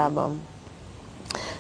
album,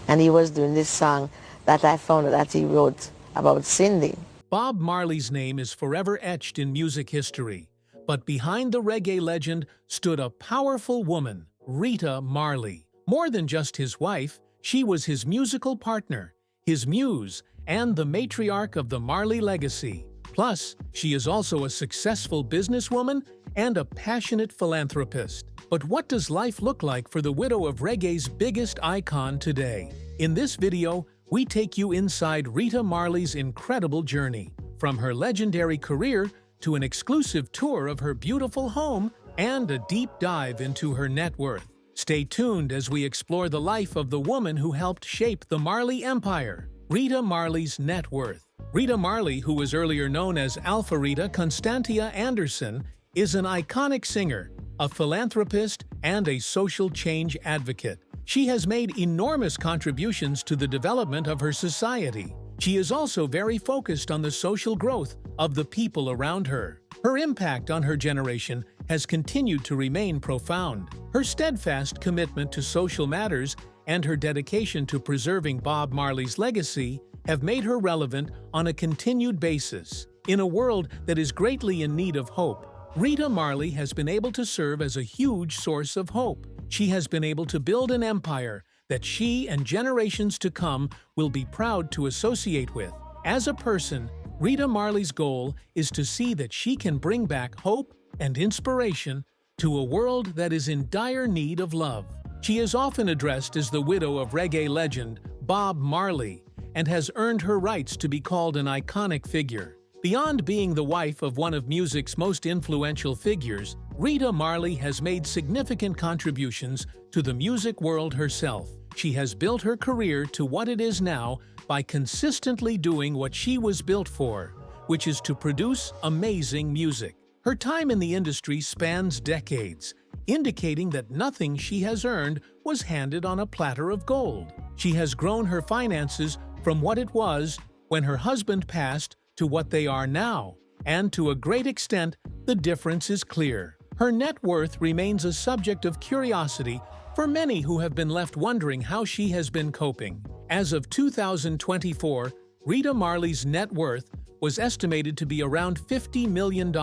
and he was doing this song that I found that he wrote about Cindy. Bob Marley's name is forever etched in music history, but behind the reggae legend stood a powerful woman, Rita Marley. More than just his wife, she was his musical partner, his muse, and the matriarch of the Marley legacy. Plus, she is also a successful businesswoman and a passionate philanthropist. But what does life look like for the widow of reggae's biggest icon today? In this video, we take you inside Rita Marley's incredible journey, from her legendary career to an exclusive tour of her beautiful home and a deep dive into her net worth. Stay tuned as we explore the life of the woman who helped shape the Marley Empire. Rita Marley's net worth. Rita Marley, who was earlier known as Alpha Rita Constantia Anderson, is an iconic singer, a philanthropist, and a social change advocate. She has made enormous contributions to the development of her society. She is also very focused on the social growth of the people around her. Her impact on her generation has continued to remain profound. Her steadfast commitment to social matters and her dedication to preserving Bob Marley's legacy have made her relevant on a continued basis. In a world that is greatly in need of hope, Rita Marley has been able to serve as a huge source of hope. She has been able to build an empire that she and generations to come will be proud to associate with. As a person, Rita Marley's goal is to see that she can bring back hope and inspiration to a world that is in dire need of love. She is often addressed as the widow of reggae legend Bob Marley and has earned her rights to be called an iconic figure. Beyond being the wife of one of music's most influential figures, Rita Marley has made significant contributions to the music world herself. She has built her career to what it is now by consistently doing what she was built for, which is to produce amazing music. Her time in the industry spans decades, indicating that nothing she has earned was handed on a platter of gold. She has grown her finances from what it was when her husband passed to what they are now, and to a great extent, the difference is clear. Her net worth remains a subject of curiosity for many who have been left wondering how she has been coping. As of 2024, Rita Marley's net worth was estimated to be around $50 million,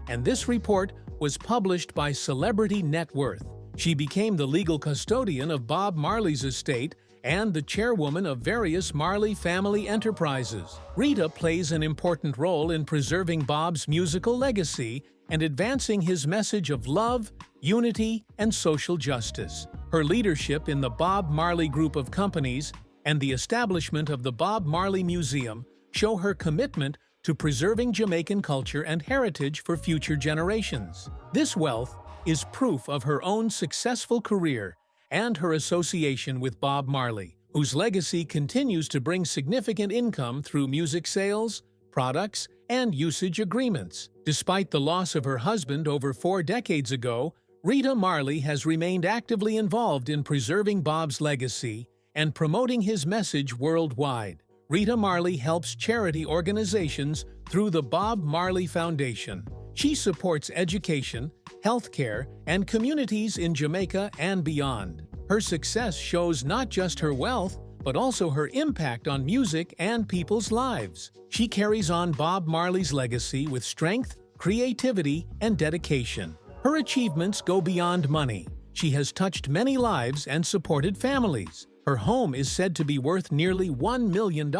and this report was published by Celebrity Net Worth. She became the legal custodian of Bob Marley's estate and the chairwoman of various Marley family enterprises. Rita plays an important role in preserving Bob's musical legacy and advancing his message of love, unity, and social justice. Her leadership in the Bob Marley Group of companies and the establishment of the Bob Marley Museum show her commitment to preserving Jamaican culture and heritage for future generations. This wealth is proof of her own successful career and her association with Bob Marley, whose legacy continues to bring significant income through music sales, products, and usage agreements. Despite the loss of her husband over 4 decades ago, Rita Marley has remained actively involved in preserving Bob's legacy and promoting his message worldwide. Rita Marley helps charity organizations through the Bob Marley Foundation. She supports education, healthcare, and communities in Jamaica and beyond. Her success shows not just her wealth, but also her impact on music and people's lives. She carries on Bob Marley's legacy with strength, creativity, and dedication. Her achievements go beyond money. She has touched many lives and supported families. Her home is said to be worth nearly $1 million.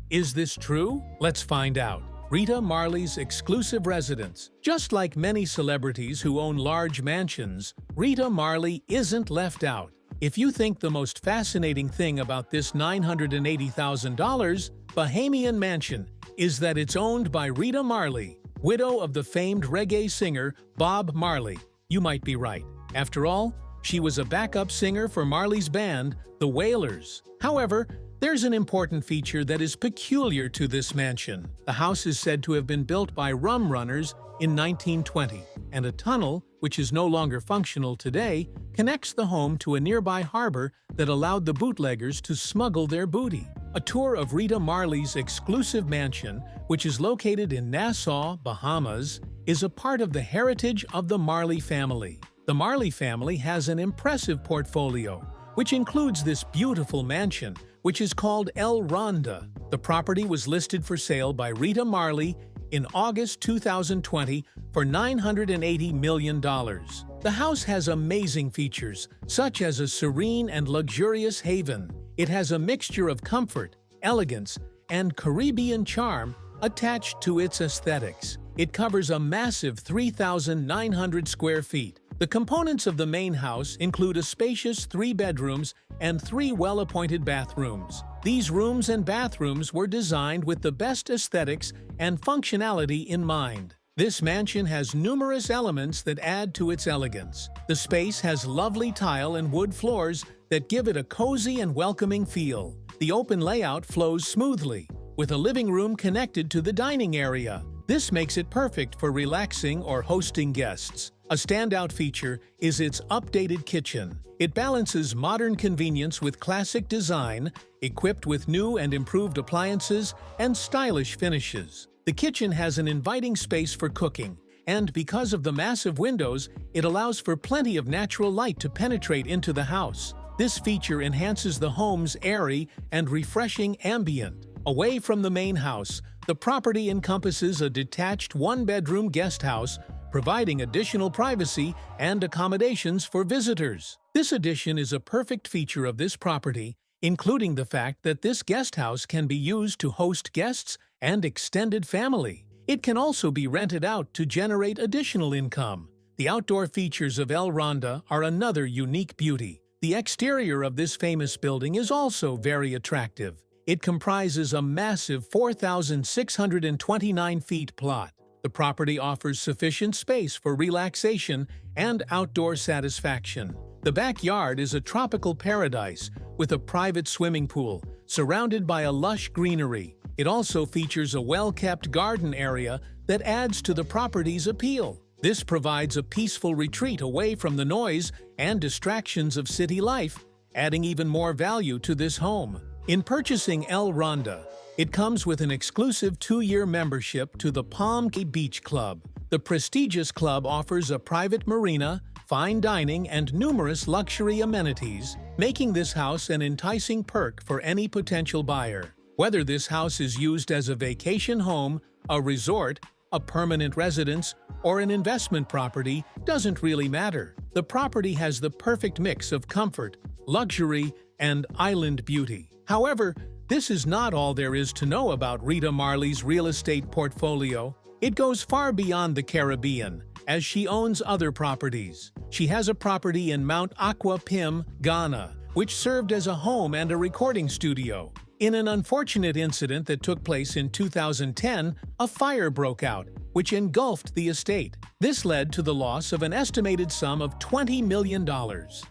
Is this true? Let's find out. Rita Marley's exclusive residence. Just like many celebrities who own large mansions, Rita Marley isn't left out. If you think the most fascinating thing about this $980,000 Bahamian mansion is that it's owned by Rita Marley, widow of the famed reggae singer Bob Marley, you might be right. After all, she was a backup singer for Marley's band, the Wailers. However, there's an important feature that is peculiar to this mansion. The house is said to have been built by rum runners in 1920, and a tunnel, which is no longer functional today, connects the home to a nearby harbor that allowed the bootleggers to smuggle their booty. A tour of Rita Marley's exclusive mansion, which is located in Nassau, Bahamas, is a part of the heritage of the Marley family. The Marley family has an impressive portfolio, which includes this beautiful mansion, which is called El Ronda. The property was listed for sale by Rita Marley in August 2020 for $980 million. The house has amazing features, such as a serene and luxurious haven. It has a mixture of comfort, elegance, and Caribbean charm attached to its aesthetics. It covers a massive 3,900 square feet. The components of the main house include a spacious 3 bedrooms and 3 well-appointed bathrooms. These rooms and bathrooms were designed with the best aesthetics and functionality in mind. This mansion has numerous elements that add to its elegance. The space has lovely tile and wood floors that give it a cozy and welcoming feel. The open layout flows smoothly, with a living room connected to the dining area. This makes it perfect for relaxing or hosting guests. A standout feature is its updated kitchen. It balances modern convenience with classic design, equipped with new and improved appliances and stylish finishes. The kitchen has an inviting space for cooking, and because of the massive windows, it allows for plenty of natural light to penetrate into the house. This feature enhances the home's airy and refreshing ambient. Away from the main house, the property encompasses a detached 1-bedroom guest house, providing additional privacy and accommodations for visitors. This addition is a perfect feature of this property, including the fact that this guest house can be used to host guests and extended family. It can also be rented out to generate additional income. The outdoor features of El Ronda are another unique beauty. The exterior of this famous building is also very attractive. It comprises a massive 4,629 feet plot. The property offers sufficient space for relaxation and outdoor satisfaction. The backyard is a tropical paradise with a private swimming pool, surrounded by a lush greenery. It also features a well-kept garden area that adds to the property's appeal. This provides a peaceful retreat away from the noise and distractions of city life, adding even more value to this home. In purchasing El Ronda, it comes with an exclusive 2-year membership to the Palm Cay Beach Club. The prestigious club offers a private marina, fine dining, and numerous luxury amenities, making this house an enticing perk for any potential buyer. Whether this house is used as a vacation home, a resort, a permanent residence, or an investment property doesn't really matter. The property has the perfect mix of comfort, luxury, and island beauty. However, this is not all there is to know about Rita Marley's real estate portfolio. It goes far beyond the Caribbean, as she owns other properties. She has a property in Mount Aqua Pim, Ghana, which served as a home and a recording studio. In an unfortunate incident that took place in 2010, a fire broke out, which engulfed the estate. This led to the loss of an estimated sum of $20 million.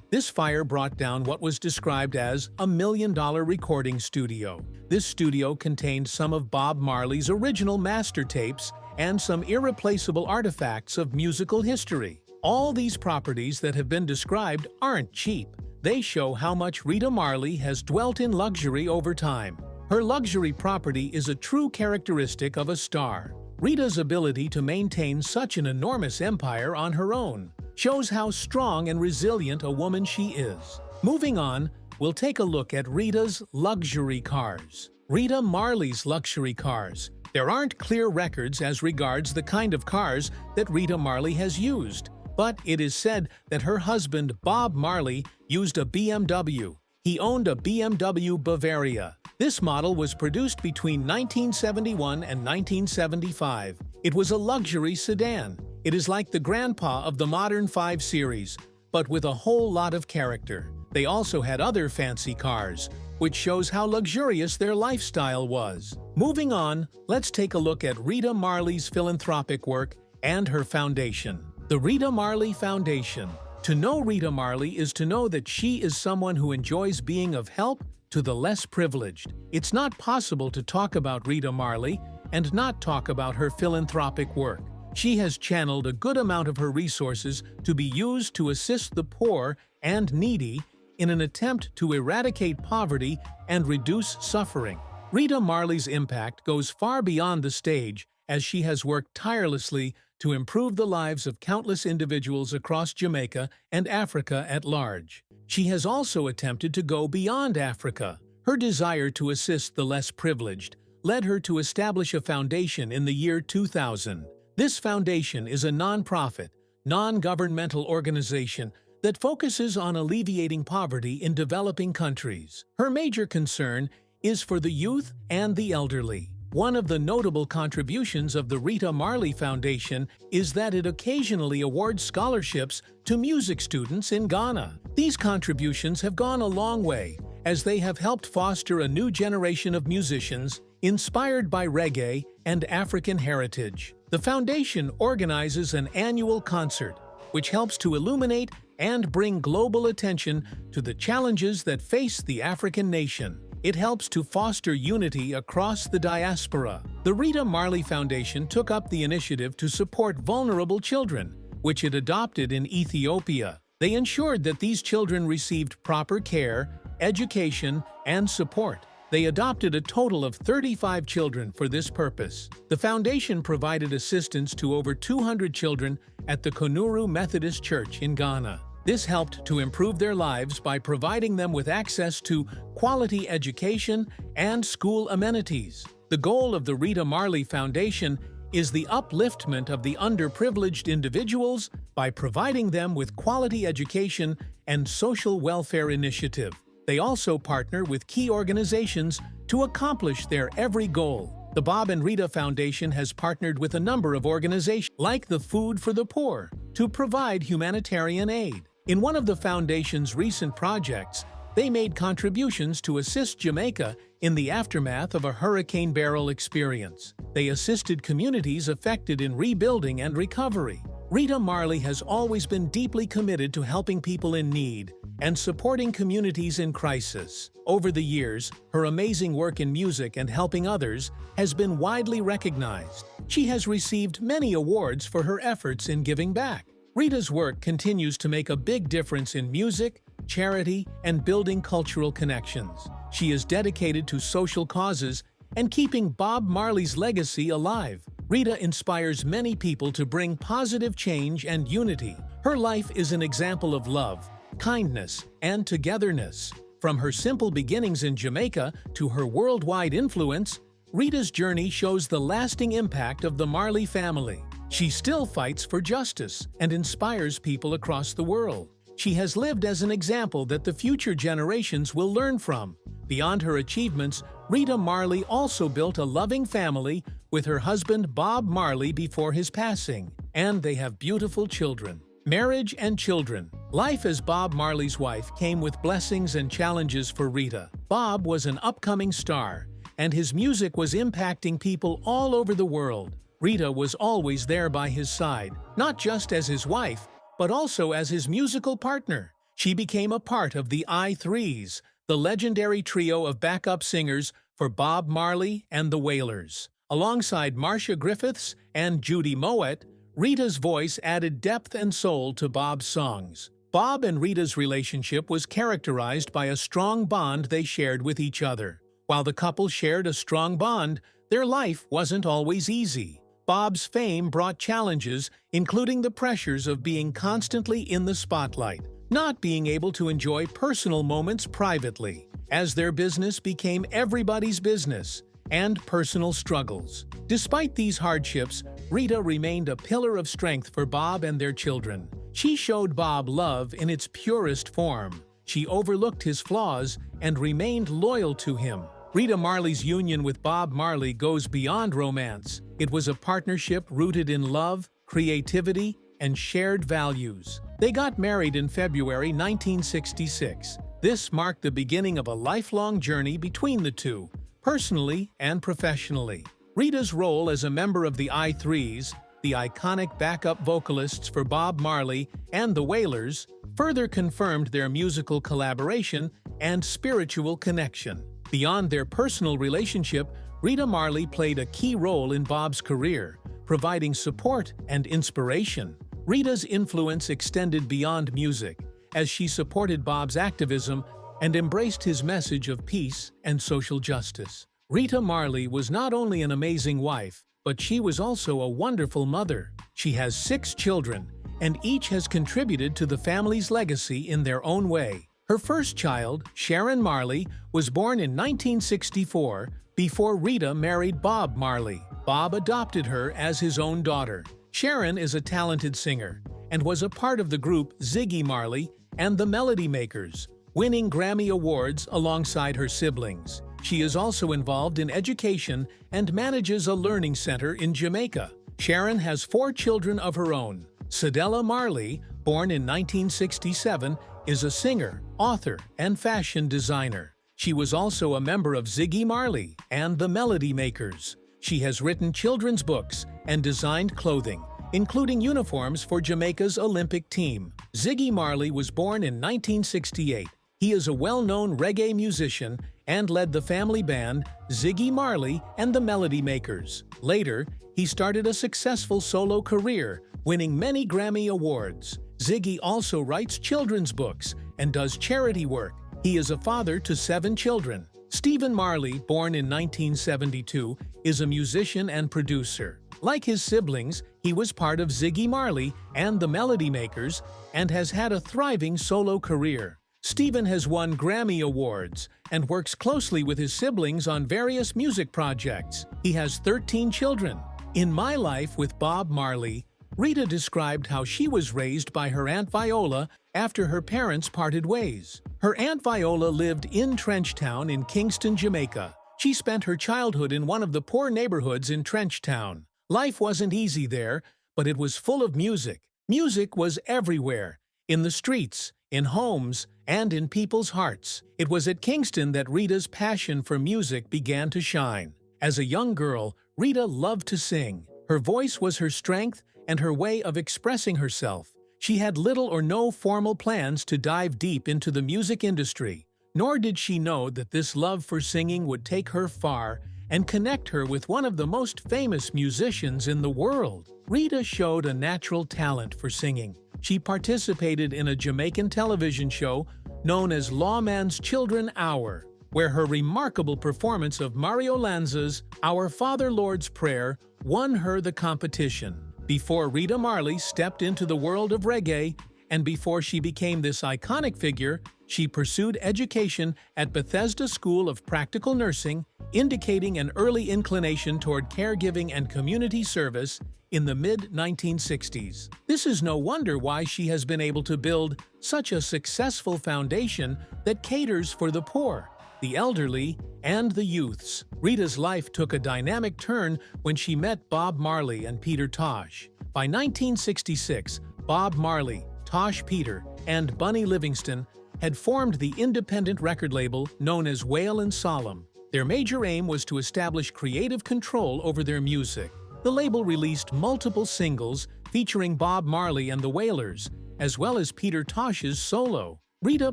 This fire brought down what was described as a $1 million recording studio. This studio contained some of Bob Marley's original master tapes and some irreplaceable artifacts of musical history. All these properties that have been described aren't cheap. They show how much Rita Marley has dwelt in luxury over time. Her luxury property is a true characteristic of a star. Rita's ability to maintain such an enormous empire on her own shows how strong and resilient a woman she is. Moving on, we'll take a look at Rita's luxury cars. Rita Marley's luxury cars. There aren't clear records as regards the kind of cars that Rita Marley has used, but it is said that her husband, Bob Marley, used a BMW. He owned a BMW Bavaria. This model was produced between 1971 and 1975. It was a luxury sedan. It is like the grandpa of the modern 5 Series, but with a whole lot of character. They also had other fancy cars, which shows how luxurious their lifestyle was. Moving on, let's take a look at Rita Marley's philanthropic work and her foundation. The Rita Marley Foundation. To know Rita Marley is to know that she is someone who enjoys being of help to the less privileged. It's not possible to talk about Rita Marley and not talk about her philanthropic work. She has channeled a good amount of her resources to be used to assist the poor and needy in an attempt to eradicate poverty and reduce suffering. Rita Marley's impact goes far beyond the stage as she has worked tirelessly to improve the lives of countless individuals across Jamaica and Africa at large. She has also attempted to go beyond Africa. Her desire to assist the less privileged led her to establish a foundation in the year 2000. This foundation is a non-profit, non-governmental organization that focuses on alleviating poverty in developing countries. Her major concern is for the youth and the elderly. One of the notable contributions of the Rita Marley Foundation is that it occasionally awards scholarships to music students in Ghana. These contributions have gone a long way, as they have helped foster a new generation of musicians inspired by reggae and African heritage. The foundation organizes an annual concert, which helps to illuminate and bring global attention to the challenges that face the African nation. It helps to foster unity across the diaspora. The Rita Marley Foundation took up the initiative to support vulnerable children, which it adopted in Ethiopia. They ensured that these children received proper care, education, and support. They adopted a total of 35 children for this purpose. The foundation provided assistance to over 200 children at the Konuru Methodist Church in Ghana. This helped to improve their lives by providing them with access to quality education and school amenities. The goal of the Rita Marley Foundation is the upliftment of the underprivileged individuals by providing them with quality education and social welfare initiative. They also partner with key organizations to accomplish their every goal. The Bob and Rita Foundation has partnered with a number of organizations, like the Food for the Poor, to provide humanitarian aid. In one of the foundation's recent projects, they made contributions to assist Jamaica in the aftermath of a Hurricane Beryl experience. They assisted communities affected in rebuilding and recovery. Rita Marley has always been deeply committed to helping people in need and supporting communities in crisis. Over the years, her amazing work in music and helping others has been widely recognized. She has received many awards for her efforts in giving back. Rita's work continues to make a big difference in music, charity, and building cultural connections. She is dedicated to social causes and keeping Bob Marley's legacy alive. Rita inspires many people to bring positive change and unity. Her life is an example of love, kindness, and togetherness. From her simple beginnings in Jamaica to her worldwide influence, Rita's journey shows the lasting impact of the Marley family. She still fights for justice and inspires people across the world. She has lived as an example that the future generations will learn from. Beyond her achievements, Rita Marley also built a loving family with her husband Bob Marley before his passing, and they have beautiful children. Marriage and children. Life as Bob Marley's wife came with blessings and challenges for Rita. Bob was an upcoming star, and his music was impacting people all over the world. Rita was always there by his side, not just as his wife, but also as his musical partner. She became a part of the I-Threes, the legendary trio of backup singers for Bob Marley and the Wailers. Alongside Marcia Griffiths and Judy Mowatt, Rita's voice added depth and soul to Bob's songs. Bob and Rita's relationship was characterized by a strong bond they shared with each other. While the couple shared a strong bond, their life wasn't always easy. Bob's fame brought challenges, including the pressures of being constantly in the spotlight, not being able to enjoy personal moments privately, as their business became everybody's business, and personal struggles. Despite these hardships, Rita remained a pillar of strength for Bob and their children. She showed Bob love in its purest form. She overlooked his flaws and remained loyal to him. Rita Marley's union with Bob Marley goes beyond romance. It was a partnership rooted in love, creativity, and shared values. They got married in February 1966. This marked the beginning of a lifelong journey between the two, personally and professionally. Rita's role as a member of the I-Threes, the iconic backup vocalists for Bob Marley and the Wailers, further confirmed their musical collaboration and spiritual connection. Beyond their personal relationship, Rita Marley played a key role in Bob's career, providing support and inspiration. Rita's influence extended beyond music, as she supported Bob's activism and embraced his message of peace and social justice. Rita Marley was not only an amazing wife, but she was also a wonderful mother. She has 6 children, and each has contributed to the family's legacy in their own way. Her first child, Sharon Marley, was born in 1964 before Rita married Bob Marley. Bob adopted her as his own daughter. Sharon is a talented singer and was a part of the group Ziggy Marley and the Melody Makers, winning Grammy Awards alongside her siblings. She is also involved in education and manages a learning center in Jamaica. Sharon has 4 children of her own. Cedella Marley, born in 1967, is a singer, author, and fashion designer. She was also a member of Ziggy Marley and the Melody Makers. She has written children's books and designed clothing, including uniforms for Jamaica's Olympic team. Ziggy Marley was born in 1968. He is a well-known reggae musician and led the family band Ziggy Marley and the Melody Makers. Later, he started a successful solo career, winning many Grammy Awards. Ziggy also writes children's books and does charity work. He is a father to 7 children. Stephen Marley, born in 1972, is a musician and producer. Like his siblings, he was part of Ziggy Marley and the Melody Makers and has had a thriving solo career. Stephen has won Grammy Awards and works closely with his siblings on various music projects. He has 13 children. In My Life with Bob Marley, Rita described how she was raised by her Aunt Viola after her parents parted ways. Her Aunt Viola lived in Trenchtown in Kingston, Jamaica. She spent her childhood in one of the poor neighborhoods in Trenchtown. Life wasn't easy there, but it was full of music. Music was everywhere, in the streets, in homes, and in people's hearts. It was at Kingston that Rita's passion for music began to shine. As a young girl, Rita loved to sing. Her voice was her strength and her way of expressing herself. She had little or no formal plans to dive deep into the music industry, nor did she know that this love for singing would take her far and connect her with one of the most famous musicians in the world. Rita showed a natural talent for singing. She participated in a Jamaican television show known as Lawman's Children Hour, where her remarkable performance of Mario Lanza's Our Father Lord's Prayer won her the competition. Before Rita Marley stepped into the world of reggae, and before she became this iconic figure, she pursued education at Bethesda School of Practical Nursing, indicating an early inclination toward caregiving and community service in the mid-1960s. This is no wonder why she has been able to build such a successful foundation that caters for the poor, the elderly, and the youths. Rita's life took a dynamic turn when she met Bob Marley and Peter Tosh. By 1966, Bob Marley, Tosh Peter, and Bunny Livingston had formed the independent record label known as Whale and Solemn. Their major aim was to establish creative control over their music. The label released multiple singles featuring Bob Marley and the Wailers, as well as Peter Tosh's solo. Rita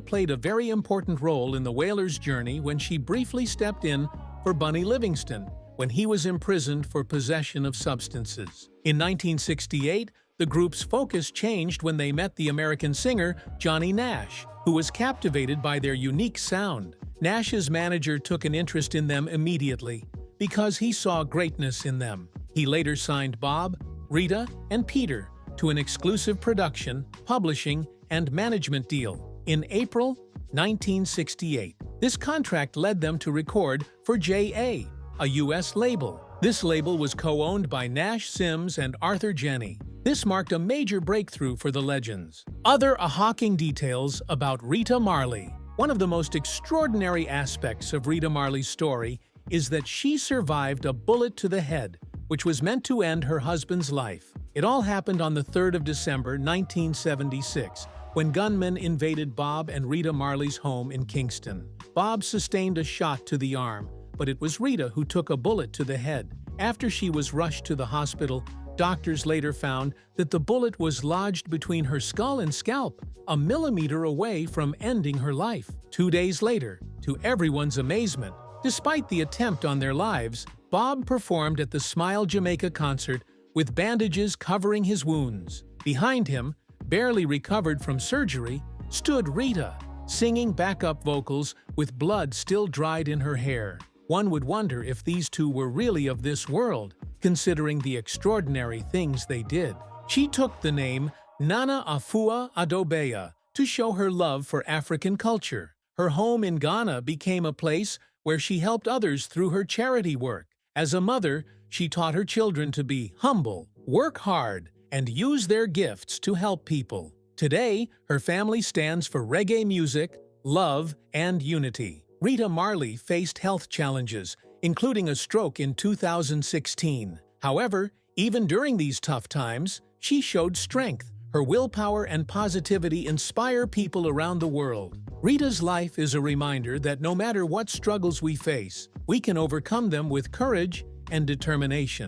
played a very important role in the Wailers' journey when she briefly stepped in for Bunny Livingston when he was imprisoned for possession of substances. In 1968, the group's focus changed when they met the American singer Johnny Nash, who was captivated by their unique sound. Nash's manager took an interest in them immediately because he saw greatness in them. He later signed Bob, Rita, and Peter to an exclusive production, publishing, and management deal in April 1968. This contract led them to record for J.A., a U.S. label. This label was co-owned by Nash Sims and Arthur Jenny. This marked a major breakthrough for the Legends. Other shocking details about Rita Marley. One of the most extraordinary aspects of Rita Marley's story is that she survived a bullet to the head, which was meant to end her husband's life. It all happened on the 3rd of December, 1976, when gunmen invaded Bob and Rita Marley's home in Kingston. Bob sustained a shot to the arm, but it was Rita who took a bullet to the head. After she was rushed to the hospital, doctors later found that the bullet was lodged between her skull and scalp, a millimeter away from ending her life. 2 days later, to everyone's amazement, despite the attempt on their lives, Bob performed at the Smile Jamaica concert with bandages covering his wounds. Behind him, barely recovered from surgery, stood Rita, singing backup vocals with blood still dried in her hair. One would wonder if these two were really of this world, considering the extraordinary things they did. She took the name Nana Afua Adobeya to show her love for African culture. Her home in Ghana became a place where she helped others through her charity work. As a mother, she taught her children to be humble, work hard, and use their gifts to help people. Today, her family stands for reggae music, love, and unity. Rita Marley faced health challenges, including a stroke in 2016. However, even during these tough times, she showed strength. Her willpower and positivity inspire people around the world. Rita's life is a reminder that no matter what struggles we face, we can overcome them with courage and determination.